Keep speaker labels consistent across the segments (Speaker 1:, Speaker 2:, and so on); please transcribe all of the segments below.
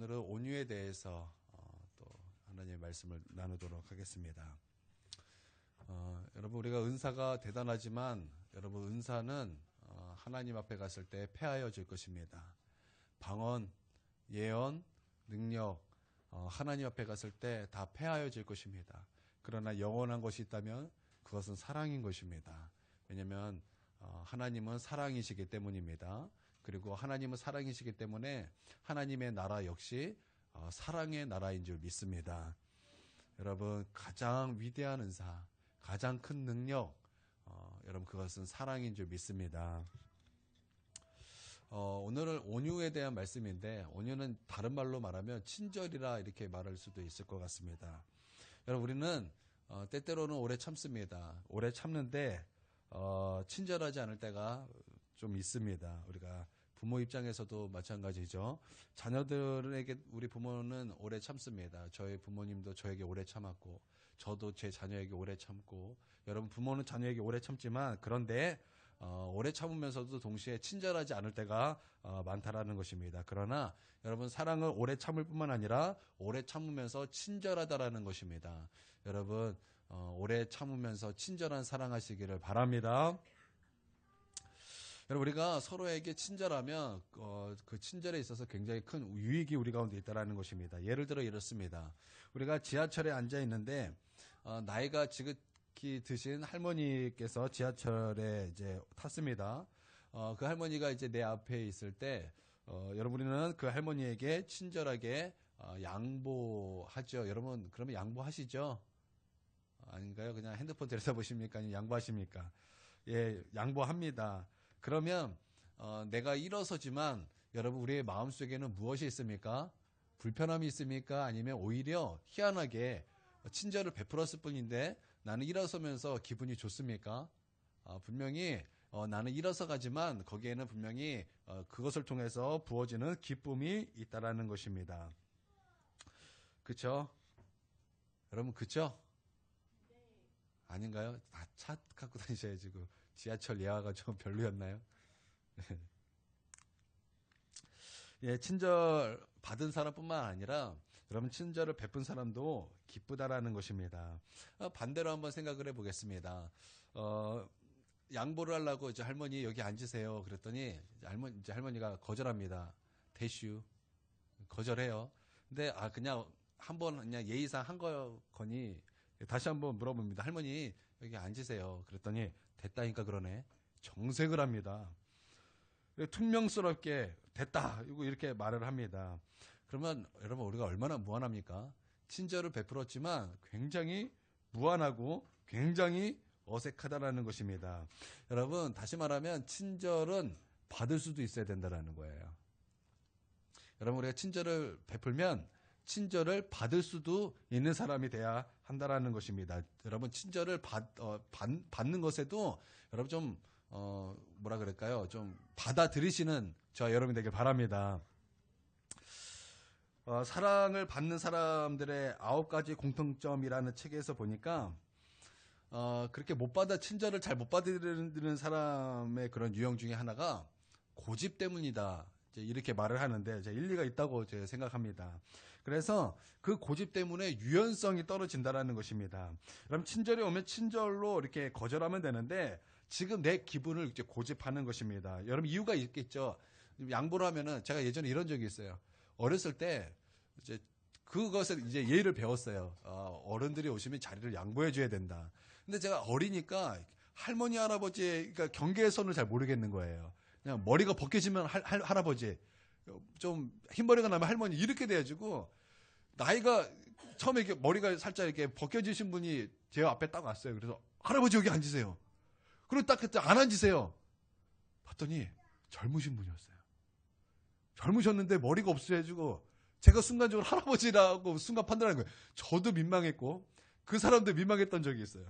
Speaker 1: 오늘은 온유에 대해서 또 하나님의 말씀을 나누도록 하겠습니다. 여러분, 우리가 은사가 대단하지만 여러분, 은사는 하나님 앞에 갔을 때 패하여질 것입니다. 방언, 예언, 능력, 하나님 앞에 갔을 때 다 패하여질 것입니다. 그러나 영원한 것이 있다면 그것은 사랑인 것입니다. 왜냐하면 하나님은 사랑이시기 때문입니다. 그리고 하나님은 사랑이시기 때문에 하나님의 나라 역시 사랑의 나라인 줄 믿습니다. 여러분, 가장 위대한 은사, 가장 큰 능력, 여러분, 그것은 사랑인 줄 믿습니다. 오늘은 온유에 대한 말씀인데, 온유는 다른 말로 말하면 친절이라 이렇게 말할 수도 있을 것 같습니다. 여러분, 우리는 때때로는 오래 참습니다. 오래 참는데 친절하지 않을 때가 좀 있습니다. 우리가 부모 입장에서도 마찬가지죠. 자녀들에게 우리 부모는 오래 참습니다. 저희 부모님도 저에게 오래 참았고, 저도 제 자녀에게 오래 참고, 여러분 부모는 자녀에게 오래 참지만 그런데 오래 참으면서도 동시에 친절하지 않을 때가 많다라는 것입니다. 그러나 여러분, 사랑을 오래 참을 뿐만 아니라 오래 참으면서 친절하다라는 것입니다. 여러분, 오래 참으면서 친절한 사랑하시기를 바랍니다. 여러분, 우리가 서로에게 친절하면 그 친절에 있어서 굉장히 큰 유익이 우리 가운데 있다는 것입니다. 예를 들어 이렇습니다. 우리가 지하철에 앉아 있는데 나이가 지극히 드신 할머니께서 지하철에 이제 탔습니다. 그 할머니가 이제 내 앞에 있을 때 여러분은 그 할머니에게 친절하게 양보하죠. 여러분, 그러면 양보하시죠? 아닌가요? 그냥 핸드폰 들여다보십니까? 아니면 양보하십니까? 예, 양보합니다. 그러면 내가 일어서지만 여러분, 우리의 마음속에는 무엇이 있습니까? 불편함이 있습니까? 아니면 오히려 희한하게 친절을 베풀었을 뿐인데 나는 일어서면서 기분이 좋습니까? 분명히 나는 일어서 가지만 거기에는 분명히 그것을 통해서 부어지는 기쁨이 있다라는 것입니다. 그쵸? 여러분, 그쵸? 아닌가요? 다 차 갖고 다니셔야지. 지하철 예화가 좀 별로였나요? 예, 친절 받은 사람뿐만 아니라 여러분, 친절을 베푼 사람도 기쁘다라는 것입니다. 반대로 한번 생각을 해보겠습니다. 양보를 하려고 이제 할머니 여기 앉으세요. 그랬더니 이제 할머니가 거절합니다. 대슈 거절해요. 근데 그냥 한번 그냥 예의상 한 거거니 다시 한번 물어봅니다. 할머니 여기 앉으세요. 그랬더니 됐다니까 그러네. 정색을 합니다. 퉁명스럽게 됐다 이렇게 말을 합니다. 그러면 여러분, 우리가 얼마나 무한합니까? 친절을 베풀었지만 굉장히 무한하고 굉장히 어색하다라는 것입니다. 여러분, 다시 말하면 친절은 받을 수도 있어야 된다는 거예요. 여러분, 우리가 친절을 베풀면 친절을 받을 수도 있는 사람이 돼야 한다라는 것입니다. 여러분, 친절을 받는 것에도 여러분 좀 뭐라 그럴까요? 좀 받아들이시는 저와 여러분이 되길 바랍니다. 사랑을 받는 사람들의 9가지 공통점이라는 책에서 보니까 그렇게 친절을 잘 못 받아들이는 사람의 그런 유형 중에 하나가 고집 때문이다. 이렇게 말을 하는데 일리가 있다고 제가 생각합니다. 그래서 그 고집 때문에 유연성이 떨어진다라는 것입니다. 그럼 친절이 오면 친절로 이렇게 거절하면 되는데 지금 내 기분을 이제 고집하는 것입니다. 여러분, 이유가 있겠죠. 양보를 하면은 제가 예전에 이런 적이 있어요. 어렸을 때 이제 그것을 이제 예의를 배웠어요. 어른들이 오시면 자리를 양보해 줘야 된다. 근데 제가 어리니까 할머니 할아버지의 그러니까 경계의 선을 잘 모르겠는 거예요. 그냥 머리가 벗겨지면 할아버지, 좀 흰머리가 나면 할머니 이렇게 돼가지고 나이가 처음에 이렇게 머리가 살짝 이렇게 벗겨지신 분이 제 앞에 딱 왔어요. 그래서 할아버지 여기 앉으세요. 그리고 딱 그때 안 앉으세요. 봤더니 젊으신 분이었어요. 젊으셨는데 머리가 없어가지고 제가 순간적으로 할아버지라고 순간 판단한 거예요. 저도 민망했고 그 사람도 민망했던 적이 있어요.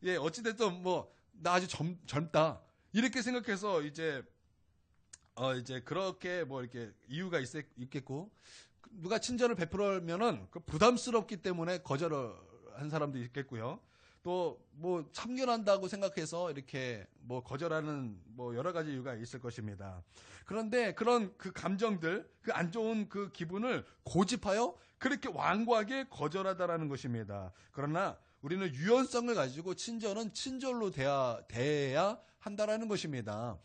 Speaker 1: 예, 어찌됐든 나 아직 젊다 이렇게 생각해서 이제 그렇게 이렇게 이유가 있겠고, 누가 친절을 베풀면은 부담스럽기 때문에 거절을 한 사람도 있겠고요. 또 뭐 참견한다고 생각해서 이렇게 뭐 거절하는 뭐 여러 가지 이유가 있을 것입니다. 그런데 그런 그 감정들, 그 안 좋은 그 기분을 고집하여 그렇게 완고하게 거절하다라는 것입니다. 그러나 우리는 유연성을 가지고 친절은 친절로 대해야 한다라는 것입니다.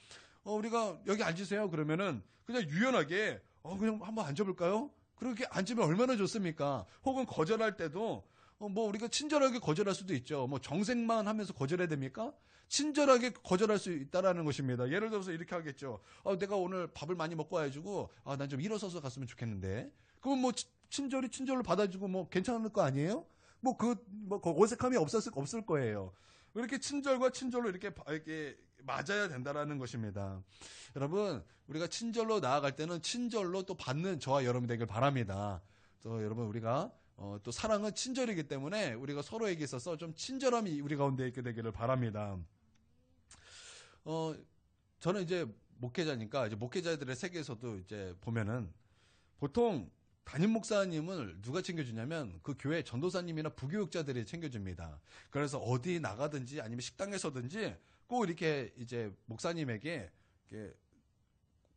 Speaker 1: 우리가 여기 앉으세요. 그러면은 그냥 유연하게 그냥 한번 앉아볼까요? 그렇게 앉으면 얼마나 좋습니까? 혹은 거절할 때도 뭐 우리가 친절하게 거절할 수도 있죠. 뭐 정색만 하면서 거절해야 됩니까? 친절하게 거절할 수 있다라는 것입니다. 예를 들어서 이렇게 하겠죠. 내가 오늘 밥을 많이 먹고 와가지고 난 좀 일어서서 갔으면 좋겠는데. 그럼 뭐 친절로 받아주고 뭐 괜찮을 거 아니에요? 뭐 어색함이 없을 거예요. 이렇게 친절과 친절로 이렇게 맞아야 된다라는 것입니다. 여러분, 우리가 친절로 나아갈 때는 친절로 또 받는 저와 여러분 되길 바랍니다. 또 여러분, 우리가 또 사랑은 친절이기 때문에 우리가 서로에게 있어서 좀 친절함이 우리 가운데 있게 되기를 바랍니다. 저는 이제 목회자니까 이제 목회자들의 세계에서도 이제 보면은 보통 담임 목사님을 누가 챙겨주냐면 그 교회 전도사님이나 부교육자들이 챙겨줍니다. 그래서 어디 나가든지 아니면 식당에서든지 꼭 이렇게 이제 목사님에게 이렇게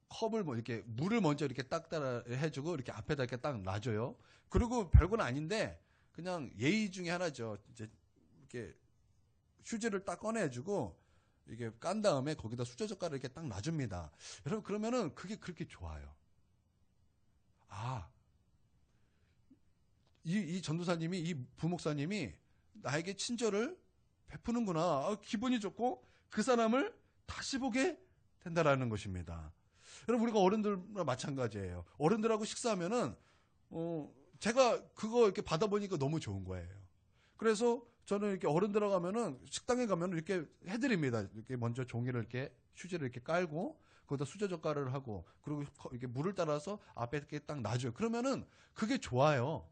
Speaker 1: 컵을 뭐 이렇게 물을 먼저 이렇게 딱 따라 해주고 이렇게 앞에다 이렇게 딱 놔줘요. 그리고 별건 아닌데 그냥 예의 중에 하나죠. 이제 이렇게 휴지를 딱 꺼내주고 이게 깐 다음에 거기다 수저젓가락을 이렇게 딱 놔줍니다. 여러분 그러면은 그게 그렇게 좋아요. 이 전도사님이, 이 부목사님이 나에게 친절을 베푸는구나. 기분이 좋고 그 사람을 다시 보게 된다라는 것입니다. 여러분, 우리가 어른들과 마찬가지예요. 어른들하고 식사하면은, 제가 그거 이렇게 받아보니까 너무 좋은 거예요. 그래서 저는 이렇게 어른들하고 가면은 식당에 가면은 이렇게 해드립니다. 이렇게 먼저 종이를 이렇게 휴지를 이렇게 깔고 거기다 수저젓가락을 하고 그리고 이렇게 물을 따라서 앞에 이렇게 딱 놔줘요. 그러면은 그게 좋아요.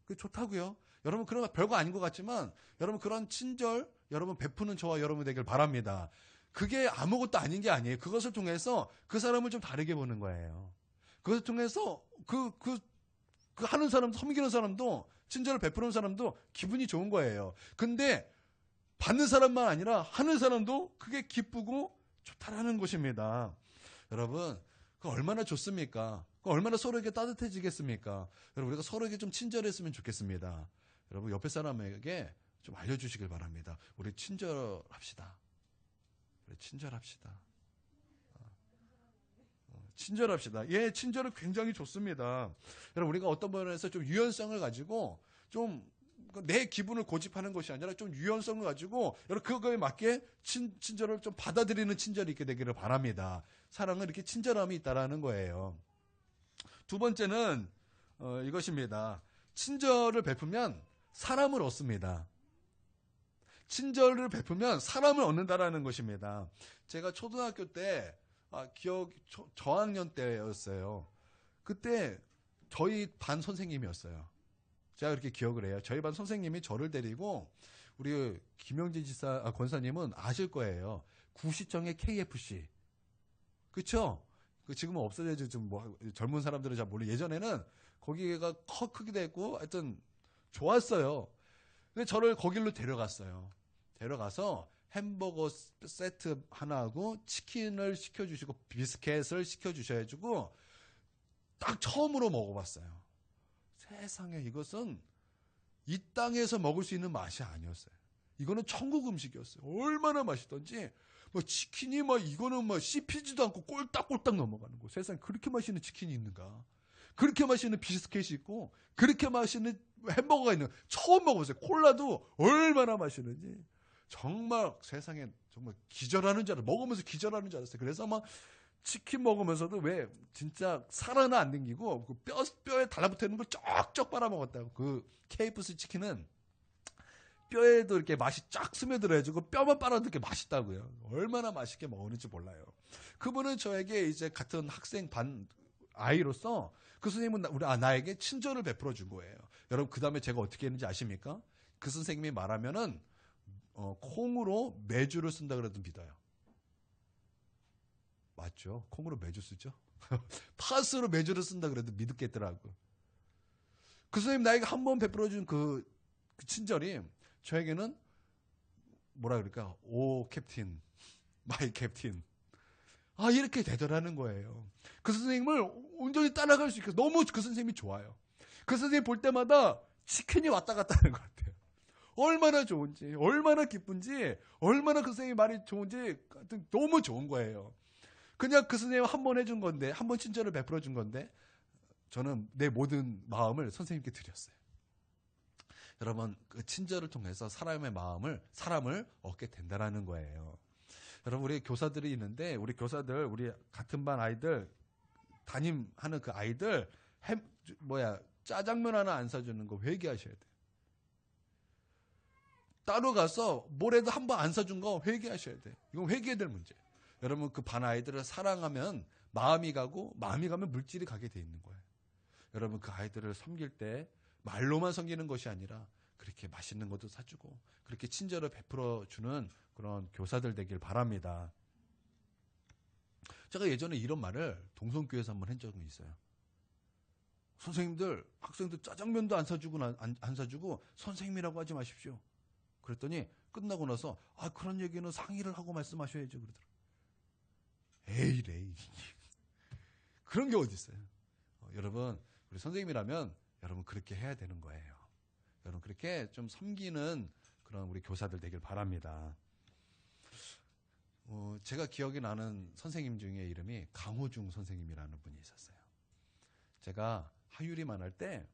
Speaker 1: 그게 좋다고요. 여러분 그런 별거 아닌 것 같지만 여러분 그런 친절 여러분 베푸는 저와 여러분 되길 바랍니다. 그게 아무것도 아닌 게 아니에요. 그것을 통해서 그 사람을 좀 다르게 보는 거예요. 그것을 통해서 그 하는 사람, 섬기는 사람도 친절을 베푸는 사람도 기분이 좋은 거예요. 근데 받는 사람만 아니라 하는 사람도 그게 기쁘고 좋다라는 것입니다. 여러분, 그 얼마나 좋습니까? 그 얼마나 서로에게 따뜻해지겠습니까? 여러분, 우리가 서로에게 좀 친절했으면 좋겠습니다. 여러분, 옆에 사람에게 좀 알려주시길 바랍니다. 우리 친절합시다. 우리 친절합시다. 친절합시다. 예, 친절은 굉장히 좋습니다. 여러분, 우리가 어떤 면에서 좀 유연성을 가지고 좀 내 기분을 고집하는 것이 아니라 좀 유연성을 가지고 여러분 그거에 맞게 친절을 좀 받아들이는 친절이 있게 되기를 바랍니다. 사랑은 이렇게 친절함이 있다라는 거예요. 두 번째는 이것입니다. 친절을 베푸면 사람을 얻습니다. 친절을 베푸면 사람을 얻는다라는 것입니다. 제가 초등학교 때 저학년 때였어요. 그때 저희 반 선생님이었어요. 제가 그렇게 기억을 해요. 저희 반 선생님이 저를 데리고 우리 김영진 권사님은 아실 거예요. 구시청의 KFC. 그쵸? 지금은 없어져서 좀 뭐 젊은 사람들은 잘 모르. 예전에는 거기가 크기도 했고 하여튼 좋았어요. 근데 저를 거길로 데려갔어요. 데려가서 햄버거 세트 하나하고 치킨을 시켜주시고 비스켓을 시켜주셔가지고 딱 처음으로 먹어봤어요. 세상에 이것은 이 땅에서 먹을 수 있는 맛이 아니었어요. 이거는 천국 음식이었어요. 얼마나 맛있던지 뭐 치킨이 이거는 씹히지도 않고 꼴딱꼴딱 넘어가는 거. 세상에 그렇게 맛있는 치킨이 있는가? 그렇게 맛있는 비스켓이 있고 그렇게 맛있는 햄버거가 있는 거 처음 먹어봤어요. 콜라도 얼마나 맛있는지 정말 세상에 정말 기절하는 줄 알았어요. 먹으면서 기절하는 줄 알았어요. 그래서 치킨 먹으면서도 왜 진짜 살 하나 안 당기고 그 뼈에 달라붙어 있는 걸 쩍쩍 빨아먹었다고. 그 KFC 치킨은 뼈에도 이렇게 맛이 쫙 스며들어가지고 뼈만 빨아도 이렇게 맛있다고요. 얼마나 맛있게 먹었는지 몰라요. 그분은 저에게 이제 같은 학생 반 아이로서 그 선생님은 나에게 친절을 베풀어 준 거예요. 여러분 그 다음에 제가 어떻게 했는지 아십니까? 그 선생님이 말하면은 콩으로 메주를 쓴다 그래도 믿어요. 맞죠? 콩으로 메주 쓰죠? 팥으로 메주를 쓴다 그래도 믿겠더라고. 그 선생님 나에게 한 번 베풀어준 그 그 친절이 저에게는 뭐라 그럴까? 오 캡틴, 마이 캡틴. 아, 이렇게 되더라는 거예요. 그 선생님을 온전히 따라갈 수 있고 너무 그 선생님이 좋아요. 그 선생님 볼 때마다 치킨이 왔다 갔다 하는 것 같아요. 얼마나 좋은지, 얼마나 기쁜지, 얼마나 그 선생님이 말이 좋은지 너무 좋은 거예요. 그냥 그 선생님 한 번 해준 건데, 한 번 친절을 베풀어 준 건데, 저는 내 모든 마음을 선생님께 드렸어요. 여러분, 그 친절을 통해서 사람의 사람을 얻게 된다는 거예요. 여러분, 우리 교사들이 있는데, 우리 교사들, 우리 같은 반 아이들, 담임하는 그 아이들, 짜장면 하나 안 사주는 거 회개하셔야 돼요. 따로 가서 뭐래도 한 번 안 사준 거 회개하셔야 돼요. 이건 회개해야 될 문제예요. 여러분, 그 반 아이들을 사랑하면 마음이 가면 물질이 가게 돼 있는 거예요. 여러분, 그 아이들을 섬길 때 말로만 섬기는 것이 아니라 그렇게 맛있는 것도 사주고 그렇게 친절을 베풀어 주는 그런 교사들 되길 바랍니다. 제가 예전에 이런 말을 동성교회에서 한번 한 적이 있어요. 선생님들, 학생들 짜장면도 안 사주고 선생님이라고 하지 마십시오. 그랬더니 끝나고 나서 그런 얘기는 상의를 하고 말씀하셔야죠 그러더라고요. 에이 그런 게 어디 있어요. 여러분, 우리 선생님이라면 여러분 그렇게 해야 되는 거예요. 여러분 그렇게 좀 섬기는 그런 우리 교사들 되길 바랍니다. 제가 기억이 나는 선생님 중에 이름이 강호중 선생님이라는 분이 있었어요. 제가 하유리만 할 때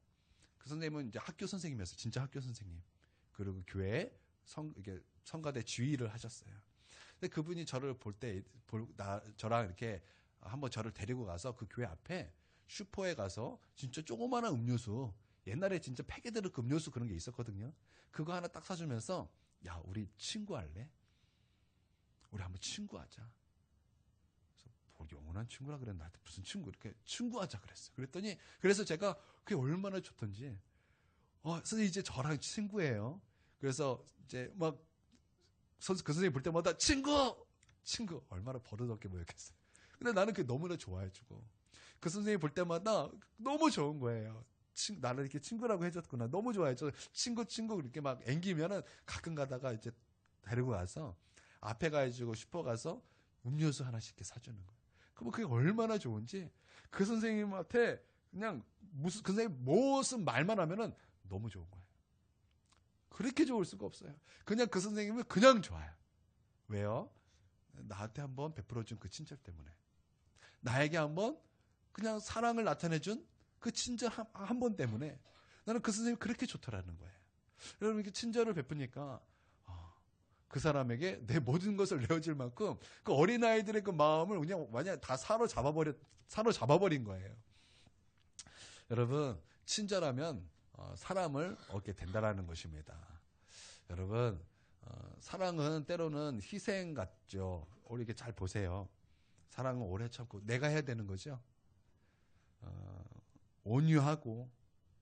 Speaker 1: 그 선생님은 이제 학교 선생님이었어요. 진짜 학교 선생님. 그리고 교회 성가대 지휘를 하셨어요. 근데 그분이 저를 볼 때 저랑 이렇게 한번 저를 데리고 가서 그 교회 앞에 슈퍼에 가서 진짜 조그마한 음료수, 옛날에 진짜 폐기들은 음료수 그런 게 있었거든요. 그거 하나 딱 사주면서 야, 우리 친구할래? 우리 한번 친구하자. 그래서 뭐 영원한 친구라 그랬나? 나한테 무슨 친구? 이렇게 친구하자 그랬어요. 그래서 제가 그게 얼마나 좋던지. 선생님 이제 저랑 친구예요. 그래서 이제 막 그 선생님 볼 때마다 친구 얼마나 버릇없게 보였겠어요. 근데 나는 그게 너무나 좋아해주고 그 선생님 볼 때마다 너무 좋은 거예요. 나를 이렇게 친구라고 해줬구나. 너무 좋아했죠. 친구 이렇게 막 앵기면은 가끔 가다가 이제 데리고 가서 앞에 가가지고 슈퍼 가서 음료수 하나씩 이렇게 사주는 거예요. 그럼 그게 얼마나 좋은지 그 선생님한테 그냥 그 선생님 무슨 말만 하면은 너무 좋은 거예요. 그렇게 좋을 수가 없어요. 그냥 그 선생님은 그냥 좋아요. 왜요? 나한테 한번 베풀어준 그 친절 때문에. 나에게 한번 그냥 사랑을 나타내준 그 친절 한 번 때문에 나는 그 선생님이 그렇게 좋더라는 거예요. 여러분, 이렇게 친절을 베푸니까 그 사람에게 내 모든 것을 내어줄 만큼 그 어린아이들의 그 마음을 그냥 완전 다 사로잡아버린 거예요. 여러분, 친절하면 사람을 얻게 된다는 것입니다. 여러분, 사랑은 때로는 희생 같죠. 우리 이렇게 잘 보세요. 사랑은 오래 참고 내가 해야 되는 거죠. 온유하고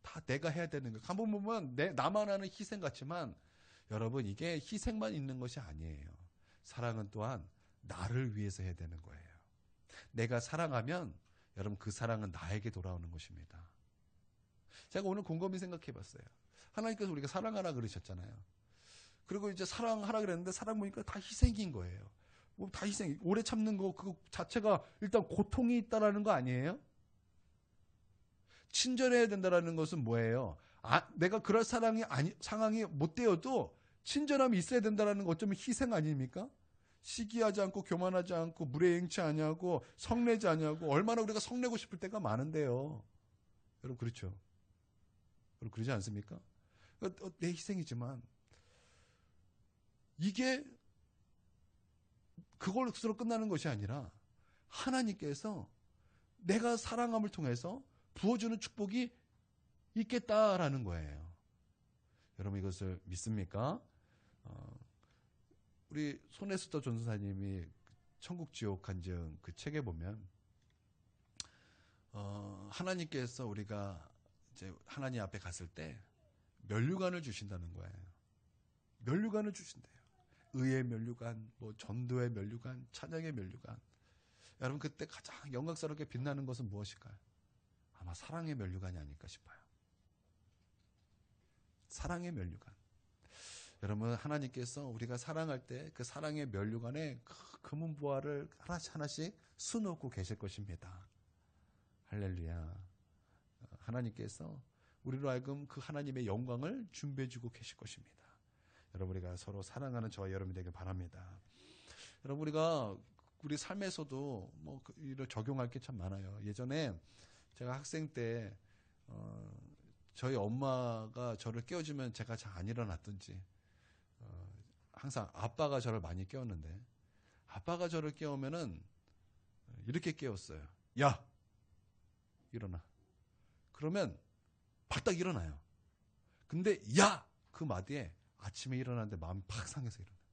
Speaker 1: 다 내가 해야 되는 거예요. 한번 보면 나만 하는 희생 같지만 여러분, 이게 희생만 있는 것이 아니에요. 사랑은 또한 나를 위해서 해야 되는 거예요. 내가 사랑하면 여러분 그 사랑은 나에게 돌아오는 것입니다. 제가 오늘 곰곰이 생각해 봤어요. 하나님께서 우리가 사랑하라 그러셨잖아요. 그리고 이제 사랑하라 그랬는데 사랑 보니까 다 희생인 거예요. 다 희생. 오래 참는 거 그거 자체가 일단 고통이 있다라는 거 아니에요? 친절해야 된다라는 것은 뭐예요? 내가 그럴 상황이 못 되어도 친절함이 있어야 된다라는 거 어쩌면 희생 아닙니까? 시기하지 않고 교만하지 않고 무례행치 아니하고 성내지 아니하고 얼마나 우리가 성내고 싶을 때가 많은데요. 여러분 그렇죠? 여러분 그러지 않습니까? 내 희생이지만 이게 그걸로 끝나는 것이 아니라 하나님께서 내가 사랑함을 통해서 부어주는 축복이 있겠다라는 거예요. 여러분 이것을 믿습니까? 우리 손에스더 전도사님이 천국 지옥 간증 그 책에 보면 하나님께서 우리가 이제 하나님 앞에 갔을 때 면류관을 주신다는 거예요. 면류관을 주신대요. 의의 면류관, 전도의 면류관, 찬양의 면류관. 여러분 그때 가장 영광스럽게 빛나는 것은 무엇일까요? 아마 사랑의 면류관이 아닐까 싶어요. 사랑의 면류관. 여러분, 하나님께서 우리가 사랑할 때 그 사랑의 면류관에 그 금은 보화를 하나씩 하나씩 수놓고 계실 것입니다. 할렐루야. 하나님께서 우리로 하여금 그 하나님의 영광을 준비해주고 계실 것입니다. 여러분, 우리가 서로 사랑하는 저와 여러분이 되길 바랍니다. 여러분, 우리가 우리 삶에서도 뭐 이런 적용할 게 참 많아요. 예전에 제가 학생 때 저희 엄마가 저를 깨워주면 제가 잘 안 일어났든지 항상 아빠가 저를 많이 깨웠는데, 아빠가 저를 깨우면은 이렇게 깨웠어요. 야, 일어나. 그러면 발딱 일어나요. 근데 야! 그 마디에 아침에 일어났는데 마음이 팍 상해서 일어나요.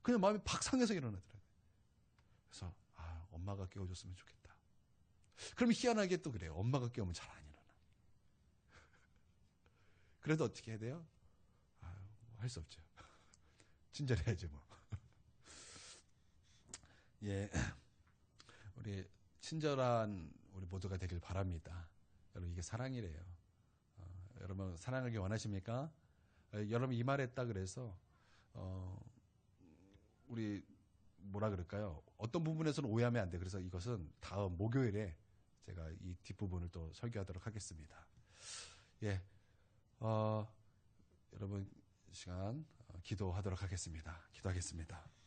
Speaker 1: 그냥 마음이 팍 상해서 일어나더라고요. 그래서 엄마가 깨워줬으면 좋겠다. 그럼 희한하게 또 그래요. 엄마가 깨우면 잘 안 일어나. 그래도 어떻게 해야 돼요? 할 수 없죠. 친절해야죠 뭐. 예, 우리 친절한 우리 모두가 되길 바랍니다. 여러분, 이게 사랑이래요. 여러분, 사랑하기 원하십니까? 여러분, 이 말했다 그래서 우리 뭐라 그럴까요? 어떤 부분에서는 오해하면 안 돼. 그래서 이것은 다음 목요일에 제가 이 뒷부분을 또 설교하도록 하겠습니다. 예, 여러분 시간 기도하도록 하겠습니다. 기도하겠습니다.